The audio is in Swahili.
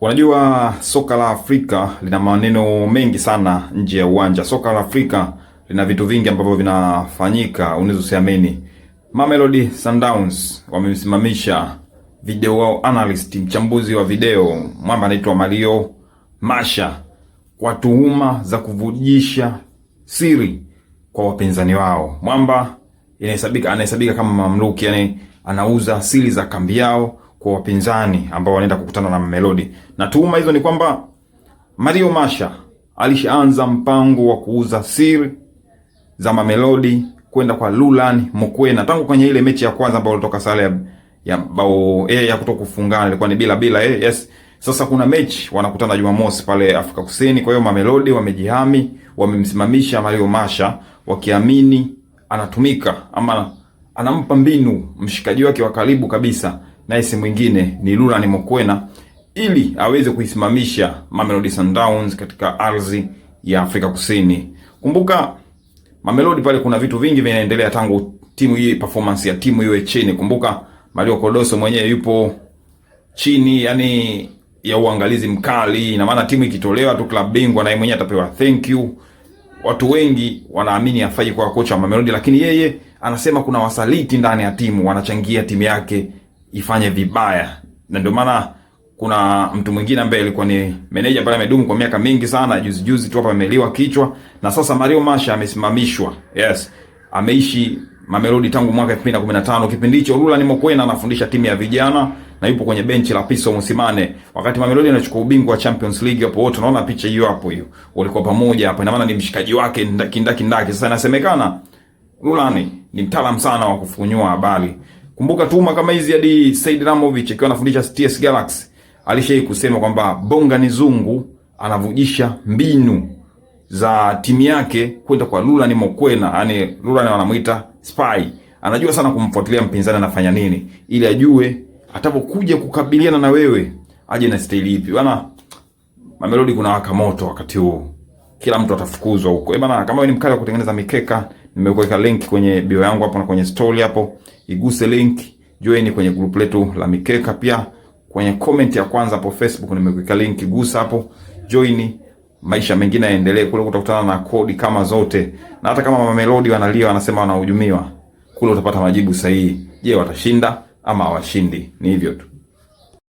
Unajua soka la Afrika lina maneno mengi sana nje ya uwanja. Soka la Afrika lina vitu vingi ambavyo vinafanyika, unaweza usiamini. Mamelodi Sundowns wamemsimamisha video analyst, mchambuzi wa video, mwamba anaitwa Mario Masha, kwa tuhuma za kuvujisha siri kwa wapinzani wao. Mwamba anahesabika kama mamluki, yani anauza siri za kambi yao kwa wapinzani ambao wanaenda kukutana na Mamelodi. Na tuhuma hizo ni kwamba Mario Masha alishaanza mpango wa kuuza siri za Mamelodi kwenda kwa Rulani Mokwena tangu kwenye ile mechi ya kwanza ambayo ilitoka sare ya bao ya kutoka kufungana, ilikuwa ni bila yes. Sasa kuna mechi wanakutana Jumamosi pale Afrika Kusini. Kwa hiyo Mamelodi wamejihami, wamemsimamisha Mario Masha wakiamini anatumika ama anampa mbinu mshikaji wake wa karibu kabisa, na si mwingine ni Rulani Mokwena, ili aweze kuisimamisha Mamelodi Sundowns katika ardhi ya Afrika Kusini. Kumbuka Mamelodi pale kuna vitu vingi vinaendelea tangu timu hii, performance ya timu iwe chini. Kumbuka Mario Kodoso mwenyewe yupo chini, yani ya uangalizi mkali. Ina maana timu ikitolewa tu klabu bingwa na yeye mwenyewe atapewa thank you. Watu wengi wanaamini afai kwa kocha wa Mamelodi, lakini yeye anasema kuna wasaliti ndani ya timu wanachangia timu yake ifanye vibaya. Na ndio maana kuna mtu mwingine ambaye alikuwa ni meneja pale, amedumu kwa miaka mingi sana, juzi tu hapa ameliwa kichwa, na sasa Mario Masha amesimamishwa. Yes, ameishi Mamelodi tangu mwaka 2015. Kipindi hicho Rulani Mokwena anafundisha timu ya vijana na yupo kwenye benchi la Piso Musimane wakati Mamelodi anachukua ubingwa wa Champions League. Hapo wote unaona picha hiyo hapo, hiyo walikuwa pamoja hapo, ina maana ni mshikaji wake ndaki. Sasa inasemekana Rulani ni mtaalamu sana wa kufunyua habari. Kumbuka tuma kama hizi hadi Said Ramovic akiwa anafundisha TS Galaxy alishai kusema kwamba Bonga ni Zungu anavujisha mbinu za timu yake kwenda kwa Rulani Mokwena. Yani Rulani wanamuita spy, anajua sana kumfuatilia mpinzani anafanya nini, ili ajue atapokuja kukabiliana na wewe aje na staili ipi. Bana, Mamelodi kuna waka moto wakati huu, kila mtu atafukuzwa huko. Bana, kama wewe ni mkali wa kutengeneza mikeka, nimekuweka link kwenye bio yangu hapo na kwenye story hapo, iguse link, join kwenye group letu la mikeka. Pia kwenye comment ya kwanza hapo Facebook nimekuweka link, gusa hapo, join. Maisha mengine yaendelee. Kule utakutana na kodi kama zote, na hata kama Mamelodi wanalia wanasema wanahujumiwa, kule utapata majibu sahihi. Je, watashinda ama hawashindi? Ni hivyo tu.